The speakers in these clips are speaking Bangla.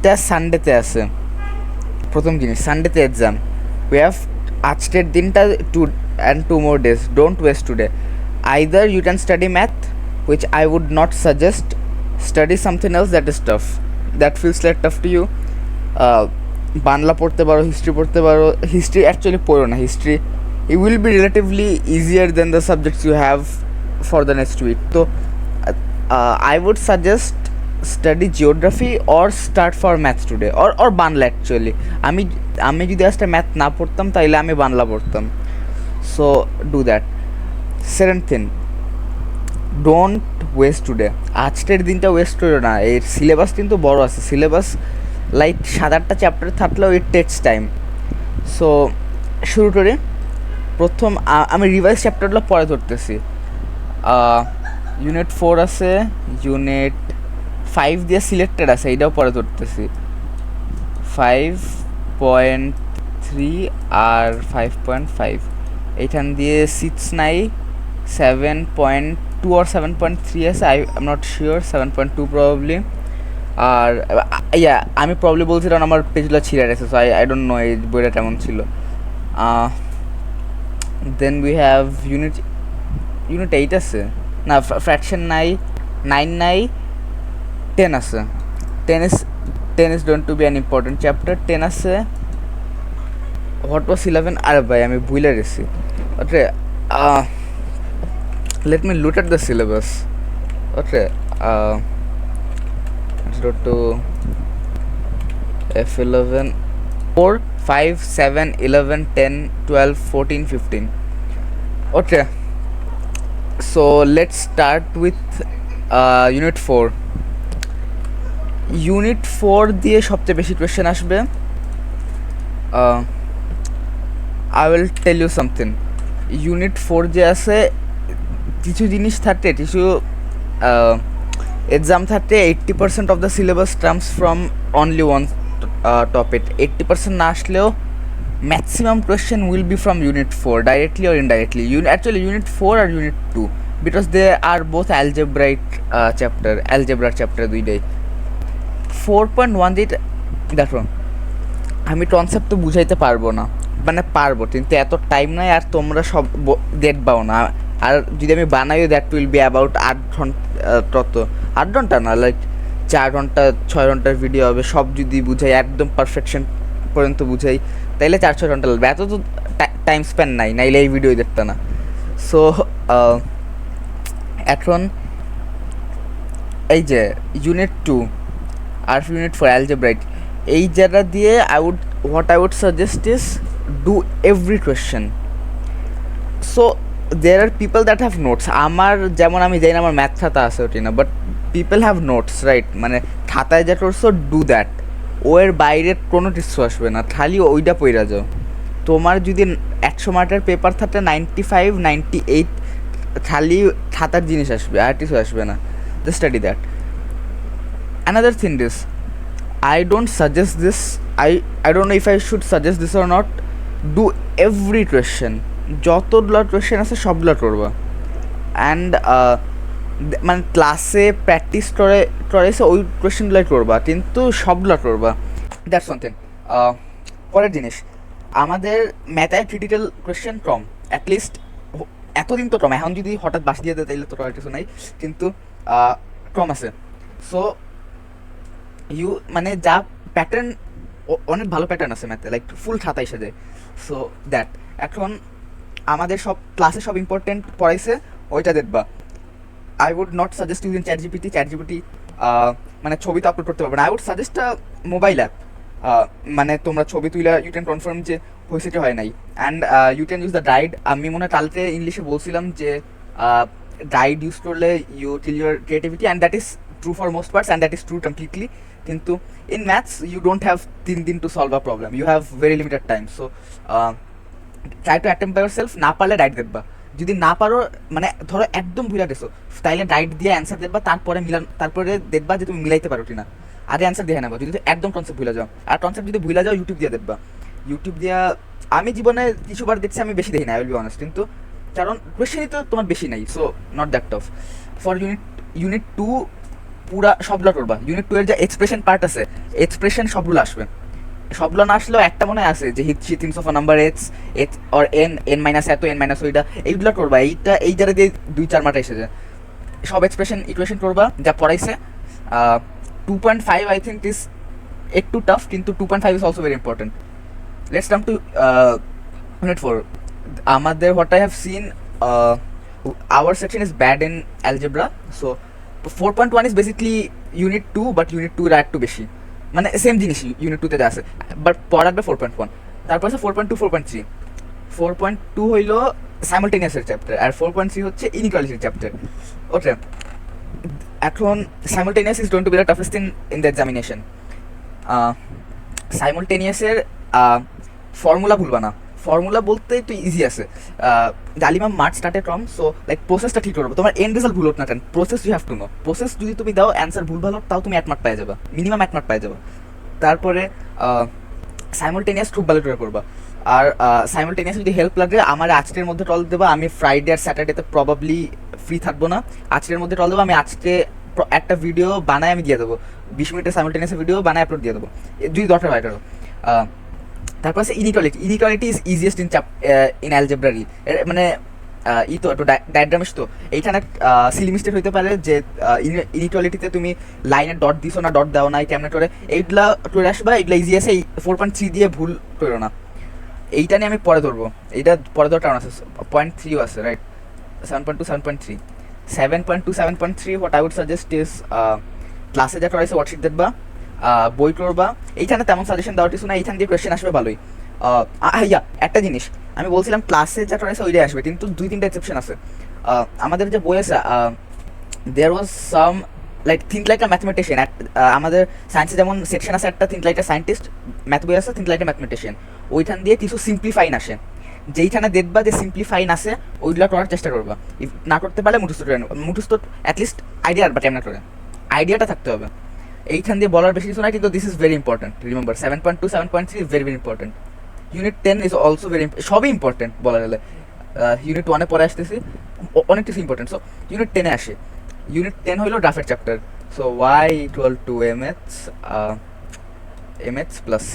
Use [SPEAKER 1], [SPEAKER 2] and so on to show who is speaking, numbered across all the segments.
[SPEAKER 1] এইটা সানডেতে আছে। প্রথম জিনিস, সানডেতে এক্সাম, উই হ্যাভ আজকের দিনটা two more days, don't waste today. Either you can study math, which I would not suggest. Study something else that is tough, that feels like tough to you. Bangla পড়তে পারো, হিস্ট্রি পড়তে পারো। হিস্ট্রি অ্যাকচুয়ালি পড়ো না, history it will be relatively easier than the subjects you have for the next week. So I would suggest study geography or start for maths today, or Bangla actually. আমি যদি আজকে ম্যাথ না পড়তাম তাইলে আমি বাংলা পড়তাম। So do that. Second thing, don't waste today. আজকের দিনটা ওয়েস্ট করো না। এর সিলেবাস কিন্তু বড় আছে, সিলেবাস লাইক 7-8টা চ্যাপ্টার থাকলেও ইট টেকস টাইম। সো শুরু করে প্রথম আমি রিভাইজ চ্যাপ্টারগুলো পরে ধরতেছি। ইউনিট 4 আছে, ইউনিট 5 দিয়ে সিলেক্টেড আছে, এইটাও পরে ধরতেছি। 5.3 আর 5.5 এইখান দিয়ে 6 নাই, 7.2 or 7.3 আছে, I am not sure, 7.2 probably. আর ইয়া আমি প্রবলি বলছি কারণ আমার পেজগুলো ছিঁড়ে গেছে, সো আই ডোন্ট নো এই বইটা কেমন ছিল। দেন উই হ্যাভ ইউনিট 8 আছে, না ফ্র্যাকশন নাই, 9 নাই, 10 আছে। 10 is going to be an important chapter. 10 আছে। what was 11? আরে ভাই আমি ভুলে গেছি। ওকে, let me look at the syllabus. Okay, let's go to F11, 4, 5, 7, 11, 10, 12, 14, 15. Okay, so let's start with unit 4. Unit 4 দিয়ে সবচেয়ে বেশি কোয়েশ্চেন আসবে। I will tell you something. Unit 4 যে আছে, কিছু জিনিস থাকে, কিছু এক্সাম থাকে 80% of the syllabus comes from only one topic. 80% না আসলেও maximum question will be from unit 4 directly or indirectly. Actually unit 4 আর unit 2, because they are both algebraic chapter, অ্যালজেব্রার চ্যাপ্টার দুইটাই। 4.1 দিয়ে দেখো, আমি কনসেপ্ট তো বুঝাইতে পারবো না, মানে পারবো কিন্তু এত টাইম নাই, আর তোমরা সব দেখবাও না। আর যদি আমি বানাইও, দ্যাট উইল বি অ্যাবাউট 8 ঘন্টা, তত 8 ঘন্টা না, লাইক 4 ঘন্টা 6 ঘন্টার ভিডিও হবে। সব যদি বুঝাই, একদম পারফেকশন পর্যন্ত বুঝাই, তাইলে 4-6 ঘন্টা লাগবে। এত তো টাইম স্পেন্ড নাই, নাইলে এই ভিডিও দেখতে না। সো এখন এই যে ইউনিট 2 আর ইউনিট 4 অ্যালজেব্রাইক, এই জায়গা দিয়ে what I would suggest is do every question. So there are people that have notes. আমার যেমন, আমি জানি না আমার ম্যাথ খাতা আছে ওটি না, but people have notes, right? মানে খাতায় যা করছো ডু দ্যাট। ওর বাইরে কোনো কিছু আসবে না, খালি ওইটা পইরা যাও। তোমার যদি 100 মার্কের পেপার থাকে, 95, 98 খালি খাতার জিনিস আসবে, আর কিছু আসবে না। Just study that. Another thing is, I don't suggest this, I don't know if I should suggest this or not. Do every question, যতগুলো কোয়েশ্চেন আছে সবগুলো করবা। অ্যান্ড মানে ক্লাসে প্র্যাকটিস করেছে ওই কোয়েশ্চেনগুলোই করবা, কিন্তু সবগুলো করবা। That's one thing. পরের জিনিস, আমাদের ম্যাথে ক্রিটিক্যাল কোয়েশ্চেন কম, অ্যাটলিস্ট এতদিন তো কম। এখন যদি হঠাৎ বাস দিয়ে দেয় তাইলে তো করার কিছু নাই, কিন্তু কম আছে। সো মানে যা প্যাটার্ন, অনেক ভালো প্যাটার্ন আছে ম্যাথে, লাইক ফুল খাতায় সাজে। সো দ্যাট, এখন আমাদের সব ক্লাসে সব ইম্পর্টেন্ট পড়াইছে, ওইটা দেখবা। I would not suggest using chat GPT মানে ছবি তো আপলোড করতে পারবে না। I would suggest mobile app, মানে তোমরা ছবি তুইলা ইউ ক্যান কনফার্ম যে হয়েছে কি হয় নাই। And you can use the guide. আমি মনে হয় কালকে ইংলিশে বলছিলাম যে গাইড ইউজ করলে you till your creativity, and that is true for most parts, and that is true completely. কিন্তু in maths you don't have 3 দিন to solve a problem, you have very limited time. So try to attempt by yourself. না পারলে ডাইট দেখবা, যদি না পারো, মানে ধরো একদম ভুলে গেছো, তাইলে ডাইট দিয়ে অ্যান্সার দেখবা, তারপরে দেখবা যে তুমি মিলাইতে পারো কিনা, আগে অ্যান্সার দেখে নেবা। যদি একদম কনসেপ্ট ভুলে যাও, আর কনসেপ্ট যদি ভুলে যাও, ইউটিউব দিয়ে দেখবা। ইউটিউব দিয়া আমি জীবনে কিছুবার দেখছি, আমি বেশি দেখি না, আই উইল বি অনেস্ট, কিন্তু কারণ কোয়েশ্চেনই তো তোমার বেশি নাই। So not that tough. For unit 2 পুরা সবগুলো করবা। ইউনিট 2 এর যে এক্সপ্রেশন পার্ট আছে, এক্সপ্রেশন সবগুলো আসবে। সবগুলো না আসলেও একটা মনে আছে যে hit things of number x x or n minus এত এন মাইনাস ওইটা, এইগুলো করবা। এই যারা দিয়ে 2-4 মার্ক এসেছে সব এক্সপ্রেশন ইকুয়েশন করবা যা পড়াইছে। 2.5 আই থিঙ্ক ইজ একটু টাফ, কিন্তু 2.5 is also very important. Let's come to unit 4. আমাদের what I have seen, our section is bad in algebra, so 4.1 is basically unit 2, but unit 2 এর একটু বেশি, মানে সেম জিনিস ইউনিট 2 তে যা আছে, বাট পড়াবে 4.1। তারপর আছে 4.2 4.3। 4.2 হইল সাইমালটেনিয়াসের চ্যাপ্টার, আর 4.3 হচ্ছে ইনইকুয়ালিটির চ্যাপ্টার। ওকে, এখন simultaneous is going to be the toughest in the examination. সাইমালটেনিয়াসের ফর্মুলা ভুলবা না। ফর্মুলা বলতে তো ইজি আছে, জালিমা March started from, so like প্রসেসটা ঠিক করবো। তোমার এন্ড রেজাল্ট ভুল হোক না কেন, process you have to know. Process যদি তুমি দাও, অ্যান্সার ভুল ভালো তাও তুমি 1 মার্ক পাই যাবা, মিনিমাম 1 মার্ক পাই যাবা। তারপরে সাইমালটেনিয়াস খুব ভালো করে করবা। আর সাইমালটেনিয়াস যদি হেল্প লাগে আমার আজকের মধ্যে টল দেবা। আমি ফ্রাইডে আর স্যাটারডেতে প্রবাবলি ফ্রি থাকবো না, আজকের মধ্যে টল দেবো। আমি আজকে একটা ভিডিও বানায় আমি দিয়ে দেবো, 20 মিনিটের সাইমালটেনিয়াস ভিডিও বানায় আপলোড দিয়ে দেবো, যদি দরকার হয় এটারও। তারপর আছে inequality. Inequality is easiest in অ্যালজেব্রারি, মানে ই তো একটু ডায়াগ্রামিস। তো এইখানে সিলি মিস্টেক হইতে পারে যে ইনইকুয়ালিটিতে তুমি লাইনের ডট দিছো না, ডট দাও না, কেমনে করে এইগুলা করে আসবা। এগুলা ইজি আছে, এই 4.3 দিয়ে ভুল করো না। এইটা নিয়ে আমি পরে ধরবো, এইটা পরে ধর কারণ আছে। 0.3ও আছে, right? 7.2 7.3 7.2 7.3 what I would suggest is ক্লাসে যা করাইছে ওয়ার্কশিট দেখবা, বই করবা। এইখানে তেমন সাজেশন দেওয়ার কিছু না, এইখান দিয়ে কোয়েশ্চেন আসবে ভালোই। ইয়া একটা জিনিস আমি বলছিলাম ক্লাসে যা করাইছে ওইটাই আসবে, কিন্তু 2-3টা এক্সেপশন আছে। আমাদের যে বই আছে, there was some like think like a mathematician. আমাদের সায়েন্সে যেমন সেকশন আছে একটা think like a scientist, math বই আছে থিঙ্ক লাইক আ ম্যাথমেটিশিয়ান। ওইখান দিয়ে কিছু সিম্পলিফাইন আসে, যেইখানে দেখবা যে সিম্পলিফাইন আছে ওইগুলো করার চেষ্টা করবা। না করতে পারলে মুখস্থ করে মুখস্থ অ্যাটলিস্ট আইডিয়া, বা কেমন করে আইডিয়াটা থাকতে হবে। এইখান দিয়ে বলার বেশি কিছু নাই, কিন্তু this is very important. Remember 7.2 7.3 is very very important. Unit 10 is also very, সবই ইম্পর্টেন্ট বলা গেলে। ইউনিট 1-এ পরে আসতেছি, অনেক কিছু ইম্পর্টেন্ট। সো ইউনিট 10-এ আসে। ইউনিট 10 হইল গ্রাফের chapter. So y = mx plus c,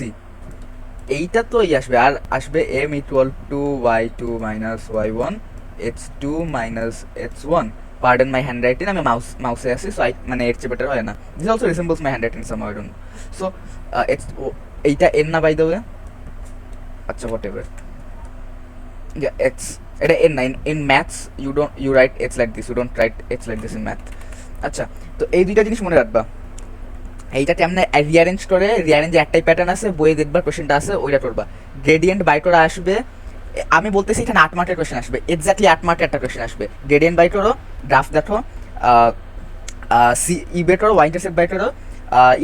[SPEAKER 1] এইটা তো আসবে। আর আসবে m = y2 - y1 h2 - h1। Pardon my handwriting, আমি মাউসে আছি, সো মানে এর চেয়ে বেটার হয় না। This also resembles my handwriting some, I don't know. So এইটা n না বাই দ্য ওয়ে, আচ্ছা হোয়াট এভার, x, এটা n না। In maths you write h like this, you don't write h like this in math. আচ্ছা, তো এই দুইটা জিনিস মনে রাখবা। এইটা কেমনে রিঅ্যারেঞ্জ করে, রিঅ্যারেঞ্জে একটাই প্যাটার্ন আছে, বইয়ে দেখবা কোশ্চেনটা আছে, ওইটা করবা। গ্রেডিয়েন্ট বাই করা আসবে, আমি বলতেছি এখানে 8 মার্কের কোশ্চেন আসবে, এক্স্যাক্টলি 8 মার্কের একটা কোশ্চেন আসবে। গ্রেডিয়েন্ট বাই করো, গ্রাফ দেখো, ই বের করো, ওয়াই ইন্টারসেপ্ট বাই করো,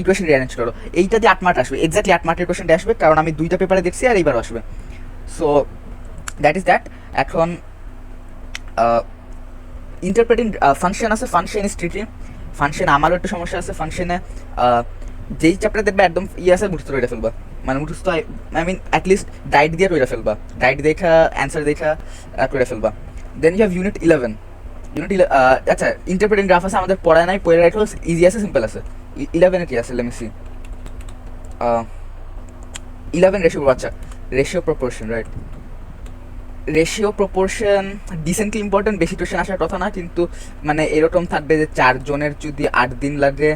[SPEAKER 1] ইকুয়েশন রিঅ্যারেঞ্জ করো। এইটা দিয়ে 8 মার্ক আসবে, এক্স্যাক্টলি 8 মার্কের কোশ্চেনটা আসবে, কারণ আমি 2টা পেপারে দেখছি আর এইবার আসবে। So that is that. এখন ইন্টারপ্রেটিং ফাংশন আছে, ফাংশন ইজ ট্রিকি। ফাংশন আমারও একটু সমস্যা আছে। ফাংশনে যেই চ্যাপ্টার দেখবে একদম আছে, মুখস্থ করে ফেলবা, মানে মুখস্থ আই মিন অ্যাটলিস্ট ডাইট দিয়ে করে ফেলবা, ডাইট দেখা অ্যান্সার দেখা করে ফেলবা। Then you have unit 11। আচ্ছা, ইন্টারপ্রেটিং গ্রাফ আছে, আমাদের পড়ায় নাই, পড়ে রাখো, ইজি আছে, সিম্পল আছে। 11-এ কি আছে, লেট মি সি। 11 রেশিও, আচ্ছা ratio proportion, right? Ratio proportion decently important, বেশি কোয়েশ্চেন আসার কথা না, কিন্তু মানে এরকম থাকবে যে 4 জনের যদি 8 দিন লাগে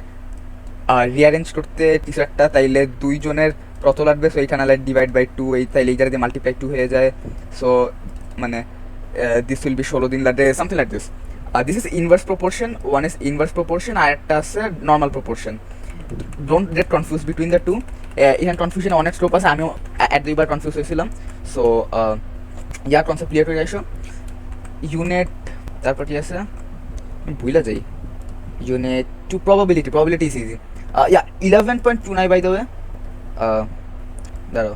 [SPEAKER 1] রিঅ্যারেঞ্জ করতে কিছু একটা, তাইলে 2 জনের কত লাগবে, সো এইখানে লাইক ডিভাইড বাই 2, এই তাইলে এইটার দিয়ে মাল্টিপ্লাই 2 হয়ে যায়। সো মানে দিস উইল বি 16 দিন লাগে, something like this. This is inverse proportion, one is inverse proportion, আর একটা আছে normal proportion. Don't get confuse between the two. এখানে কনফিউশন অনেক স্কোপ আছে, আমিও 1-2বার কনফিউজ হয়েছিলাম। সো ইয়ার কনসেপ্ট ক্লিয়ার করে আসো। ইউনিট, তারপর কি আছে ভুলে যাই, unit 2 probability is easy. 11.2 by the way, দাঁড়াও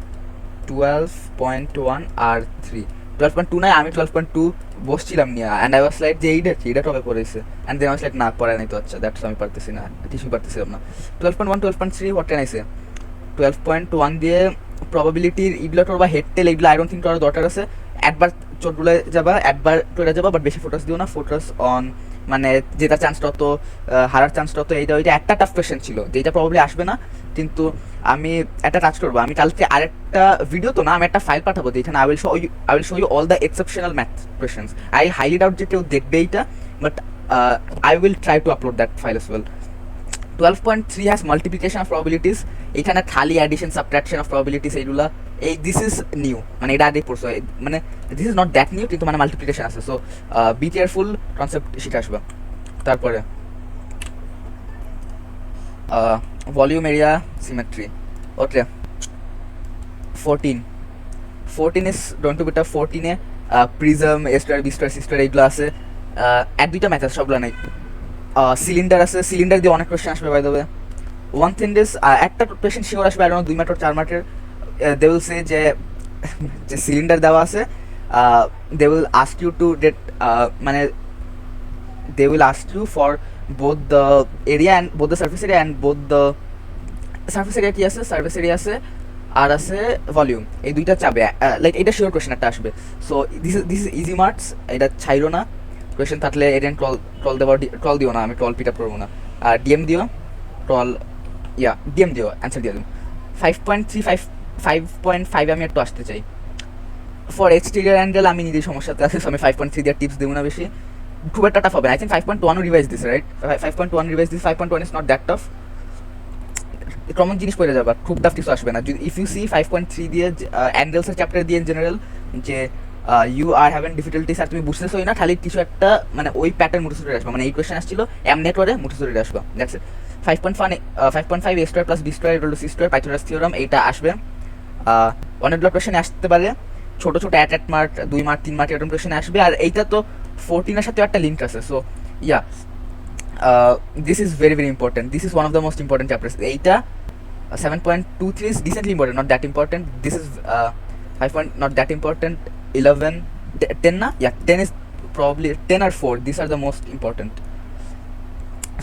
[SPEAKER 1] 12.1 আর 3 12.2 নাই, আমি 12.2 বসছিলাম নিয়ে, অ্যান্ড আই ওয়াজ লাইক যে এইটা টবে পড়েছে, and then I was like না পড়ায় নাই তো, আচ্ছা দ্যাটস আমি পারতেছি না, কিছুই পারতেছিলাম না। 12.1 12.3 হোয়াট ক্যান আই সে। 12.1 দিয়ে প্রবাবিলিটির ইগুলো করবা, হেড টেল এগুলো আই ডোন্ট থিঙ্ক করার দরকার আছে। একবার চোটগুলো যাবা, একবার টরে যাবা, বাট বেশি ফোকাস দিও না, ফোকাস অন মানে জেতার চান্স তত, হারার চান্স তত, এইটা ওইটা একটা টাফ কোয়েশ্চেন ছিল যেটা প্রবাবলি আসবে না, কিন্তু আমি একটা কাজ করবো, আমি কালকে আরেকটা ভিডিও তো না, আমি একটা ফাইল পাঠাবো যেখানে I will show you all the exceptional math questions. I highly doubt যে কেউ দেখবে এইটা, but I will try to upload that file as well. 12.3 has multiplication of probabilities, এখানে খালি অ্যাডিশন সাবট্রাকশন অফ প্রবাবিলিটিস, এইগুলা দিস ইজ নিউ, মানে এটা আগে পড়ছো, মানে this is not that new, কিন্তু মানে মাল্টিপ্লিকেশন আছে, সো বি কেয়ারফুল, কনসেপ্ট শিখে আসবে। তারপরে volume area symmetry, okay 14 is don't to বিটা 14-এ prism, A square, B square, C square এইগুলো আছে, এক দুইটা ম্যাথ আছে, সবগুলো নেই। সিলিন্ডার আছে, সিলিন্ডার দিয়ে অনেক কোয়েশ্চেন আসবে by the way. One thing is একটা কোয়েশ্চেন শিওর আসবে, আর 2 মার্ক 4 মার্কের, দে উইল সে যে সিলিন্ডার দেওয়া আছে, they will ask you to get, মানে they will ask you for both the area and both the surface area and both the surface area কি আছে, সার্ফেস এরিয়া আছে আর আছে ভলিউম, এই দুইটা চাবে, লাইক এটা শিওর কোয়েশ্চেন একটা আসবে। So this is easy marks, এটা ছাইরো না, কোয়েশ্চেন থাকলে এটা ট্রল দিও না, আমি ট্রল পিট আপ করবো না, আর ডিএম দিও, ট্রল ডিএম দিও, অ্যান্সার দিয়ে দিও। 5.5 আমি একটু আসতে চাই। ফর এক্সটেরিয়ার অ্যাঙ্গেল আমি নিজের সমস্যাতে আছে, সো আমি 5.3 দিয়ে টিপস দেবো না বেশি, খুব একটা টাফ হবে না। I think 5.1 revise this, right? 5.1 revise this, 5.1 is not that tough, common জিনিস পড়ে যাবে, খুব টাফ কিছু আসবে না। যদি ইফ ইউ সি 5.3 দিয়ে অ্যাঙ্গেলসের চ্যাপ্টার দিয়ে ইন জেনারেল যে ইউ আর হ্যাভেন ডিফিকাল্টিস, আর তুমি বুঝতেছোই না, খালি কিছু একটা মানে ওই প্যাটার্ন মুঠে চলে আসবে, মানে এই কোয়েশ্চেন আসছিল এমনি করে মুঠে চলে আসবে, that's it. 5.5 a square plus b square equal to c square, Pythagoras theorem, এইটা আসবে। অনেকগুলো কোয়েশ্চেন আসতে পারে, ছোট ছোট 1 মার্ক, 2 মার্ক, 3 মার্ক এরকম কোয়েশ্চেন আসবে, আর এইটা তো 14-এর সাথেও একটা লিঙ্ক আছে, so yeah this is very very important, this is one of the most important chapters. এইটা 7.23 is decently important, not that important. This is 5 point, not that important. 11, 10 na? Yeah, 10 is probably 10 or 4. These are the most important.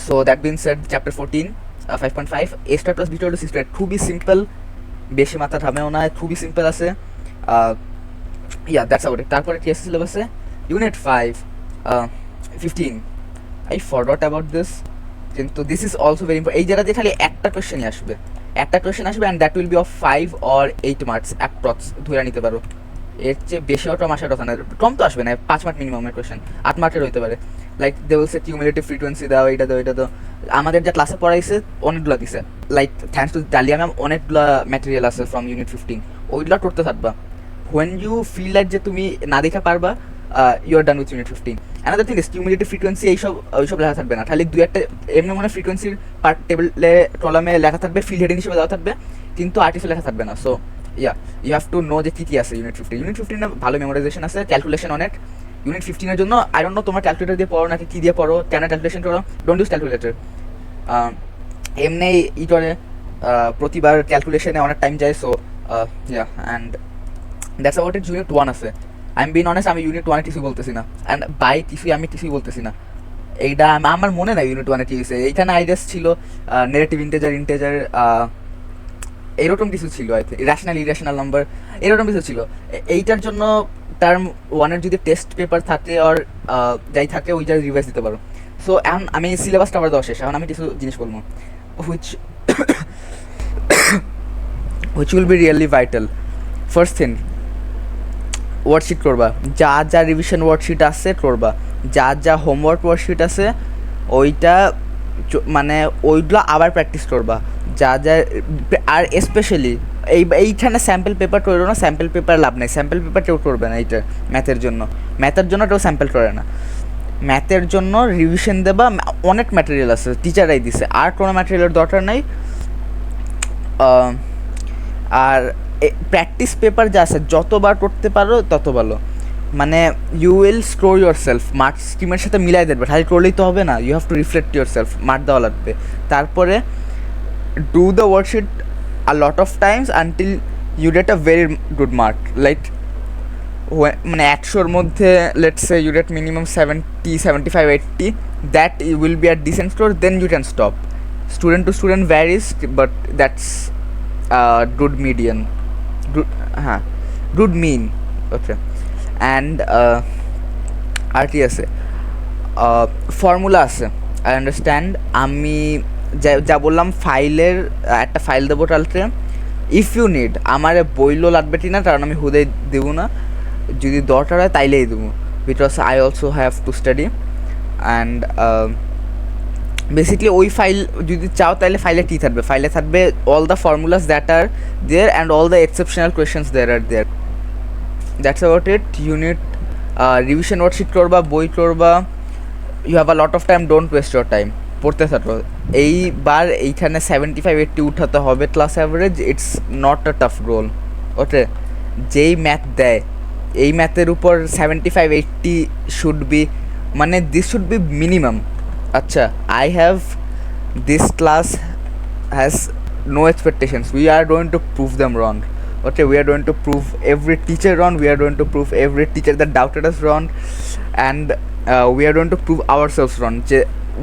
[SPEAKER 1] So that being said, chapter 14, 5.5, a square plus b square to c square, খুবই সিম্পল, বেশি মাথা ঝামেও না, খুবই সিম্পল আছে। দ্যাটস আবাউট ইট। তারপরে কি আছে সিলেবাসে? Unit 5, 15, I forgot about this, কিন্তু this is also very important. এই জায়গাতে খালি একটা কোয়েশ্চেনই আসবে, একটা কোয়েশ্চেন আসবে, and that will B of 5 or 8 marks approx, ধরে নিতে পারো। এর চেয়ে বেশি অটম আসার কথা না, কম তো আসবে না, 5 মার্ক মিনিমামের কোয়েশ্চেন, 8 মার্কের হতে পারে। Like they will say cumulative frequency দাও, এইটা দাও, এইটা দাও। আমাদের যা ক্লাসে পড়াইছে অনেকগুলো দিছে, like thanks to dahlia ma'am, অনেকগুলো ম্যাটেরিয়াল আছে ফ্রম ইউনিট 15, ওইগুলো করতে থাকবা। হোয়েন ইউ ফিল লাইক যে তুমি না দেখা পারবা, you are done with unit 15। Another thing is cumulative frequency, ওইসব লেখা থাকবে না, খালি 2-1টা এমনি মনে ফ্রিকোয়েন্সির পার্ট টেবিলে কলামে লেখা থাকবে, ফিল্ড হেডিং হিসেবে দেওয়া থাকবে, কিন্তু আর্টিফিশিয়াল লেখা থাকবে না। So you have to know যে কী কী আছে ইউনিট 15। ইউনিট 15 ভালো মেমোরাইজেশন আছে, ক্যালকুলেশন অনেক। ইউনিট 15-এর জন্য আই ডোন্ট নো তোমার ক্যালকুলেটর দিয়ে পড়ো নাকি কী দিয়ে পড়ো, কেন ক্যালকুলেশন করো, ডোন্ট ইউজ ক্যালকুলেটর। এমনি ই করে প্রতিবার ক্যালকুলেশনে অনেক টাইম যায়, so and that's about it. Unit 1 আছে, আই এম বিন অনেস্ট, আমি ইউনিট 1-এ কিছুই বলতেছি না, অ্যান্ড বাই কিছুই আমি কিছুই বলতেছি না, এইটা আমার মনে নাই ইউনিট 1-এ কি হয়েছে। এইখানে আইডিয়াস ছিল নেগেটিভ ইন্টেজার এরকম কিছু ছিল, I think rational irrational number এরকম কিছু ছিল। এইটার জন্য টার্ম 1-এর যদি টেস্ট পেপার থাকে আর যাই থাকে, ওইটা রিভাইজ দিতে পারো। সো এখন আমি সিলেবাসটা আবার দেওয়া শেষ, এখন আমি কিছু জিনিস বলবো which will be really vital. First thing, worksheet করবা, যা যা রিভিশন ওয়ার্কশিট আছে করবা, যা যা হোমওয়ার্ক ওয়ার্কশিট আছে ওইটা মানে ওইগুলো আবার প্র্যাকটিস করবা, যা যা। আর স্পেশালি এইখানে স্যাম্পল পেপার করো না, স্যাম্পল পেপার লাভ নেই, স্যাম্পল পেপার কেউ করবে না। এইটা ম্যাথের জন্য কেউ স্যাম্পল করে না, ম্যাথের জন্য রিভিশন দেবা, অনেক ম্যাটেরিয়াল আছে, টিচারাই দিছে, আর কোনো ম্যাটেরিয়ালের দরকার নাই। আর প্র্যাকটিস পেপার যা আছে যতবার করতে পারো তত ভালো, মানে you will score yourself, mark স্কিমের সাথে মিলাই দেবে, খালি করলেই তো হবে না, you have to reflect yourself, mark দেওয়া লাগবে। তারপরে do the worksheet a lot of times until you get a very good mark, like মানে 100-র মধ্যে let's say you get minimum 70, 75, 80, that will be a decent score, then you can stop. Student to student varies, but that's good median, good mean, okay. And আর কি আছে, ফর্মুলা আছে, আই আন্ডারস্ট্যান্ড। আমি যা বললাম ফাইলের একটা ফাইল দেবো কালকে, ইফ ইউ নিড আমার বইলো লাগবে না, কারণ আমি হুদেই দেবো না, যদি দরকার হয় তাইলেই দেবো, because I also have to study. And basically ওই ফাইল যদি চাও তাহলে ফাইলে কী থাকবে, ফাইলে থাকবে all the formulas that are there and all the exceptional questions there are there. That's about it. Unit revision worksheet করবা, বই করবা, you have a lot of time, don't waste your time, পড়তে থাকো। এইবার এইখানে 75-80 উঠাতে হবে class average, it's not a tough goal. ওকে, যেই ম্যাথ দেয় এই ম্যাথের উপর 75-80 শুড বি, মানে দিস শুড বি মিনিমাম। আচ্ছা, I have this class has no expectations. We are going to prove them wrong. Okay, we are going to prove every teacher wrong. We are going to prove every teacher that doubted us wrong, and we are going to prove ourselves wrong.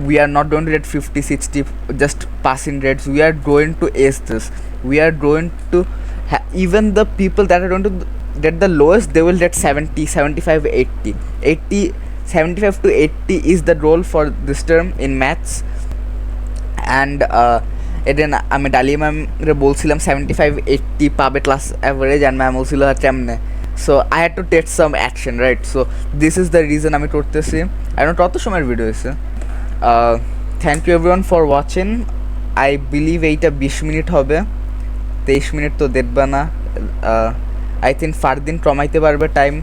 [SPEAKER 1] We are not going to get 50-60 just passing grades. We are going to ace this. We are going to even the people that are going to get the lowest, they will get 70, 75, 80. 75 to 80 is the goal for this term in maths. And এদিন আমি ডালিয়া ম্যামরে বলছিলাম 75-80 পাবে ক্লাস অ্যাভারেজ, অ্যান্ড ম্যাম বলছিল কেমনে। So I had to take some action, right? So this is the reason আমি করতেছি। এখন কত সময়ের ভিডিও হয়েছে? Thank you everyone for watching. I believe এইটা 20 মিনিট হবে, 23 মিনিট তো দেখবে না। আই থিঙ্ক ফারদিন কমাইতে পারবে টাইম,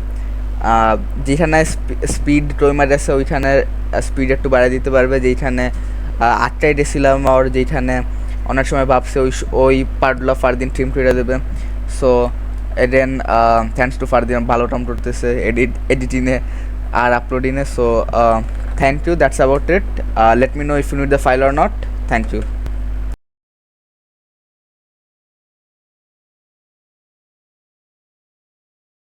[SPEAKER 1] যেখানে স্পিড ট্রইমার আছে ওইখানে স্পিড একটু বাড়াই দিতে পারবে, যেইখানে 8টায় গেছিলাম আর যেইখানে অনেক সময় ভাবছে ওই পার্টগুলো ফারদিন ট্রিম করে দেবে। সো এডেন থ্যাঙ্কস টু ফারদিন, ভালো টাম করতেছে এডিটিংয়ে আর আপলোডিংয়ে। So thank you, that's about it. Let me know if you need the file or not. Thank you.